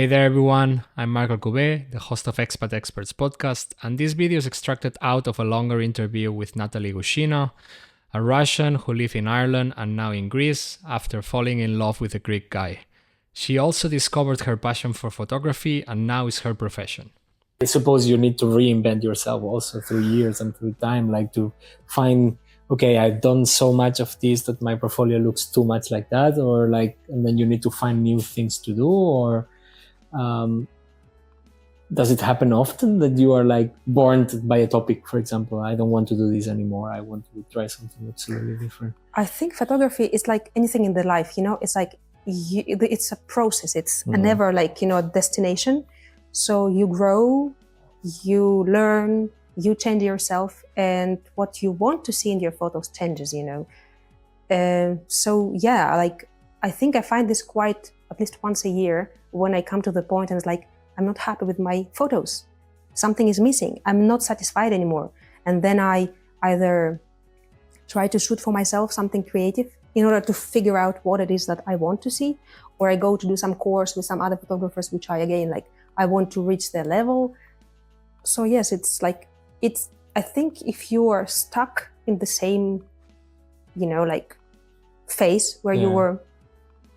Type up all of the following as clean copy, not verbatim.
Hey there everyone, I'm Marco Couvet, the host of Expat Experts podcast, and this video is extracted out of a longer interview with Natalie Gushina, a Russian who lived in Ireland and now in Greece after falling in love with a Greek guy. She also discovered her passion for photography and now is her profession. I suppose you need to reinvent yourself also through years and through time, like to find, okay, I've done so much of this that my portfolio looks too much like that, or like, and then you need to find new things to do, or does it happen often that you are like burned by a topic? For example, I don't want to do this anymore. I want to try something absolutely different. I think photography is like anything in the life, it's like, it's a process. It's a never like, a destination. So you grow, you learn, you change yourself, and what you want to see in your photos changes, So yeah, like I think I find this quite at least once a year when I come to the point and it's like, I'm not happy with my photos. Something is missing. I'm not satisfied anymore. And then I either try to shoot for myself something creative in order to figure out what it is that I want to see, or I go to do some course with some other photographers, which I want to reach their level. So yes, I think if you are stuck in the same, phase where you were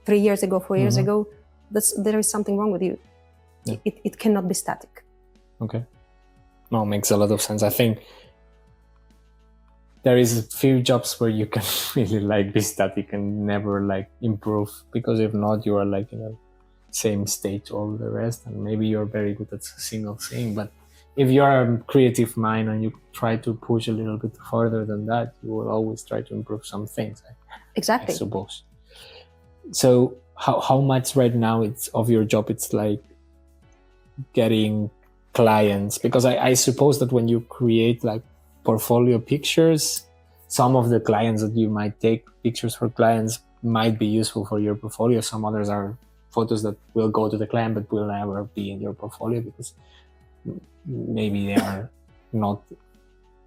3 years ago, 4 years ago, there is something wrong with you. Yeah. It cannot be static. Okay. No, makes a lot of sense. I think there is a few jobs where you can really be static and never improve, because if not, you are same stage all the rest, and maybe you're very good at a single thing. But if you are a creative mind and you try to push a little bit further than that, you will always try to improve some things. Exactly. I suppose. So how much right now it's of your job it's like getting clients? Because I suppose that when you create portfolio pictures, some of the clients that you might take pictures for clients might be useful for your portfolio. Some others are photos that will go to the client but will never be in your portfolio because maybe they are not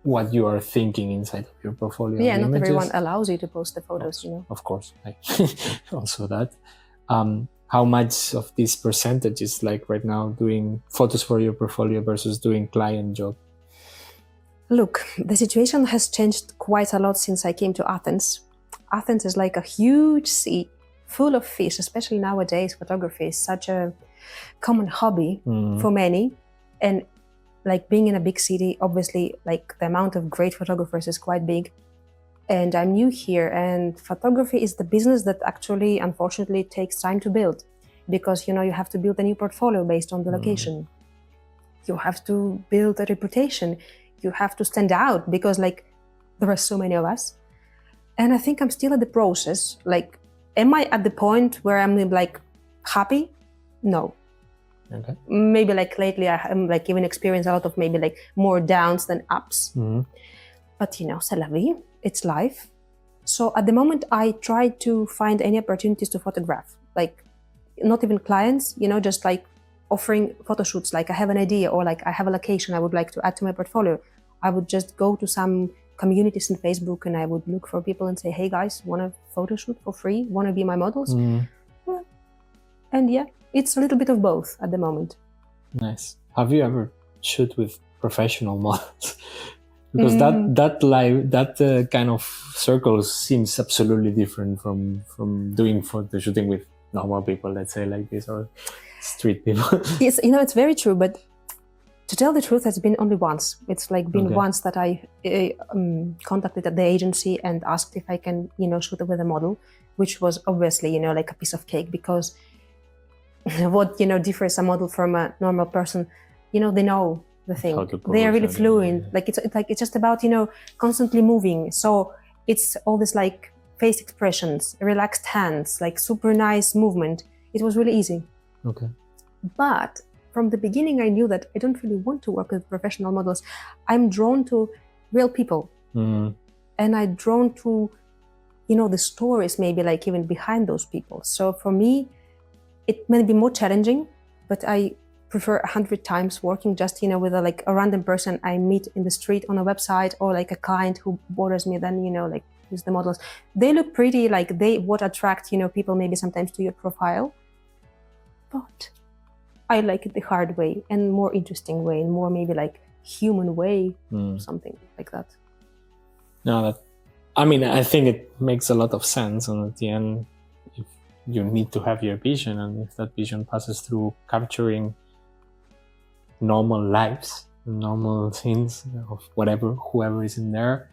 what you are thinking inside of your portfolio. Yeah, not everyone allows you to post the photos, Of course, also that. How much of this percentage is right now doing photos for your portfolio versus doing client job? Look, the situation has changed quite a lot since I came to Athens. Athens is like a huge sea full of fish, especially nowadays. Photography is such a common hobby for many. And being in a big city, obviously, the amount of great photographers is quite big. And I'm new here, and photography is the business that actually, unfortunately, takes time to build, because, you have to build a new portfolio based on the location. You have to build a reputation. You have to stand out because, there are so many of us. And I think I'm still at the process. Am I at the point where I'm, happy? No. Okay. Maybe, lately, I am, even experienced a lot of maybe, more downs than ups. But, c'est la vie. It's life. So at the moment, I try to find any opportunities to photograph, not even clients, just offering photo shoots. I have an idea, or I have a location I would like to add to my portfolio. I would just go to some communities in Facebook and I would look for people and say, hey guys, want a photo shoot for free? Want to be my models? Well, and yeah, it's a little bit of both at the moment. Nice. Have you ever shoot with professional models? Because that kind of circles seems absolutely different from doing photo shooting with normal people, let's say like this, or street people. Yes, it's very true. But to tell the truth, it's been only once. It's been once that I contacted the agency and asked if I can, shoot with a model, which was obviously, a piece of cake, because what, differs a model from a normal person, they know the thing. They are really fluent. It's just about, constantly moving. So it's all this face expressions, relaxed hands, super nice movement. It was really easy. Okay. But from the beginning, I knew that I don't really want to work with professional models. I'm drawn to real people. And I'm drawn to, the stories maybe even behind those people. So for me, it may be more challenging, but I prefer 100 times working just, with a random person I meet in the street on a website, or a client who bothers me than, who's the models. They look pretty, they would attract, people maybe sometimes to your profile. But I like it the hard way and more interesting way and more maybe like human way, something like that. No, I think it makes a lot of sense. And at the end, if you need to have your vision, and if that vision passes through capturing normal lives, normal things of whoever is in there,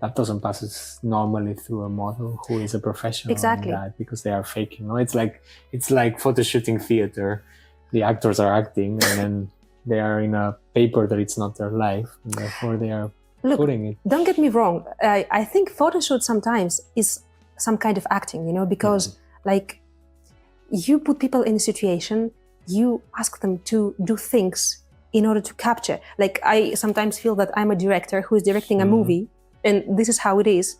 that doesn't pass as normally through a model who is a professional. Exactly. In that, because they are faking. No, it's like photo shooting theater. The actors are acting, and then they are in a paper that it's not their life, and therefore they are putting it. Don't get me wrong. I think photo shoot sometimes is some kind of acting, because like you put people in a situation, you ask them to do things in order to capture. Like I sometimes feel that I'm a director who is directing a movie, and this is how it is,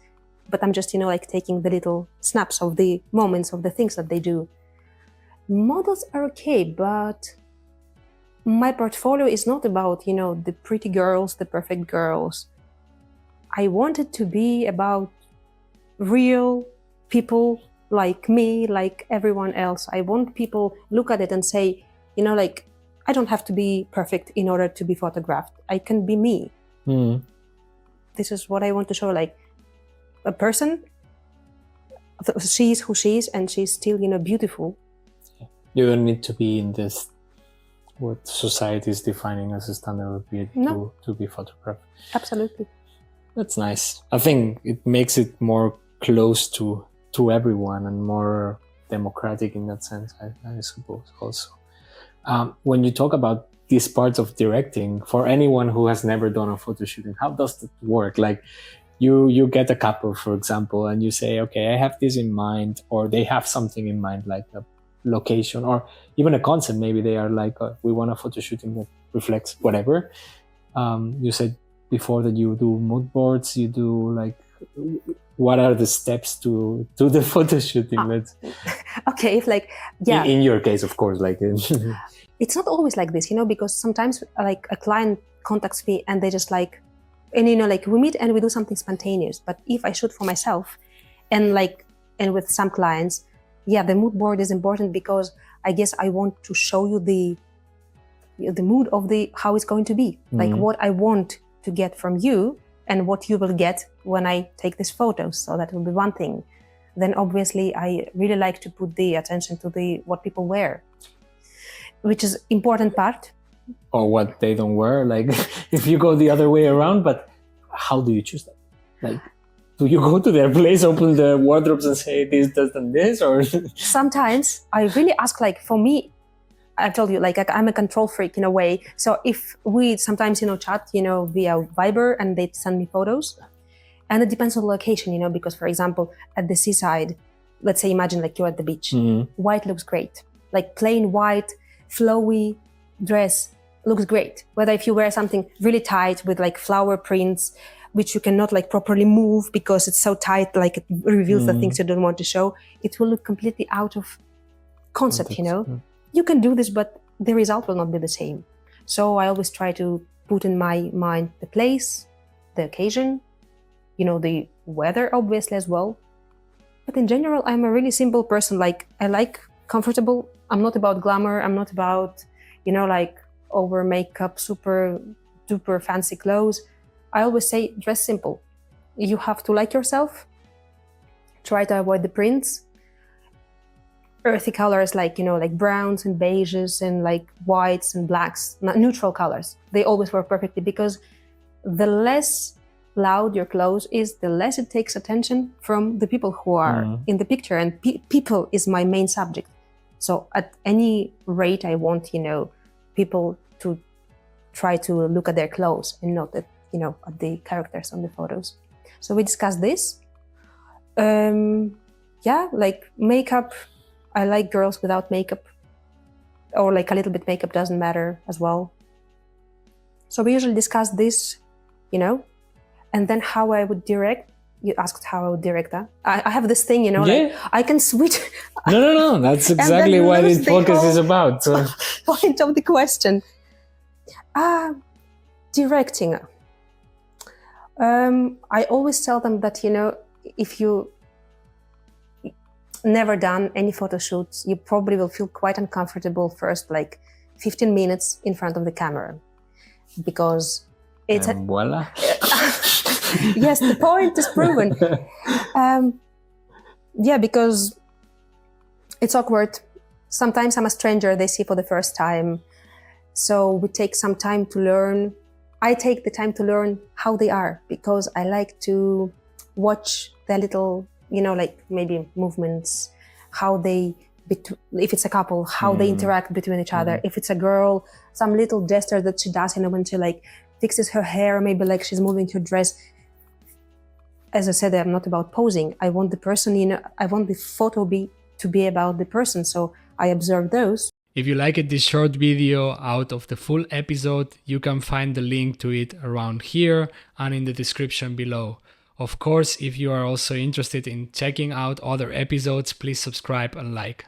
but I'm just, like taking the little snaps of the moments of the things that they do. Models are okay, but my portfolio is not about, the pretty girls, the perfect girls. I want it to be about real people like me, like everyone else. I want people look at it and say, like, I don't have to be perfect in order to be photographed. I can be me. This is what I want to show, like a person, she is who she is, and she's still, beautiful. You don't need to be in this, what society is defining as a standard of beauty to be photographed. Absolutely. That's nice. I think it makes it more close to everyone and more democratic in that sense, I suppose also. When you talk about these parts of directing, for anyone who has never done a photo shooting, how does that work? Like you get a couple, for example, and you say, okay, I have this in mind, or they have something in mind, like a location or even a concept. Maybe they are like, we want a photo shooting that reflects whatever. You said before that you do mood boards, you do like, what are the steps to the photo shooting? Okay, if like, yeah. In your case, of course, like it's not always like this, because sometimes like a client contacts me and they just like, and like we meet and we do something spontaneous. But if I shoot for myself and with some clients, the mood board is important because I guess I want to show you the mood of how it's going to be, like what I want to get from you and what you will get when I take these photos. So that will be one thing. Then obviously I really like to put the attention to what people wear, which is important part. Or what they don't wear, like if you go the other way around. But how do you choose that? Like, do you go to their place, open the wardrobes and say this, this, and this? Or sometimes I really ask, like for me, I told you, like I'm a control freak in a way. So if we sometimes, chat, via Viber, and they send me photos, and it depends on the location, because for example, at the seaside, let's say, imagine like you're at the beach, white looks great. Like plain white, flowy dress looks great. Whether if you wear something really tight with like flower prints, which you cannot like properly move because it's so tight, like it reveals the things you don't want to show, it will look completely out of concept, You can do this, but the result will not be the same. So I always try to put in my mind the place, the occasion, the weather obviously as well. But in general, I'm a really simple person. Like I like comfortable. I'm not about glamour. I'm not about, like over makeup, super duper fancy clothes. I always say dress simple. You have to like yourself. Try to avoid the prints. Earthy colors like, like browns and beiges and like whites and blacks, neutral colors. They always work perfectly because the less loud your clothes is, the less it takes attention from the people who are in the picture. And people is my main subject. So at any rate, I want, people to try to look at their clothes and not at, at the characters on the photos. So we discussed this. Like makeup. I like girls without makeup, or like a little bit makeup doesn't matter as well. So we usually discuss this, and then how I would direct. You asked how I would direct that. I have this thing, like I can switch. No. That's exactly what this podcast is about. So. Point of the question. Directing. I always tell them that, if you never done any photo shoots, you probably will feel quite uncomfortable first, like 15 minutes in front of the camera, because it's voila. Yes, the point is proven. Because it's awkward. Sometimes I'm a stranger they see for the first time. So we take some time to learn. I take the time to learn how they are, because I like to watch their little, like maybe movements, how they, if it's a couple, how they interact between each other. If it's a girl, some little gesture that she does, when she like fixes her hair, maybe like she's moving her dress. As I said, I'm not about posing. I want the person, I want the photo to be about the person. So I observe those. If you liked this short video out of the full episode, you can find the link to it around here and in the description below. Of course, if you are also interested in checking out other episodes, please subscribe and like.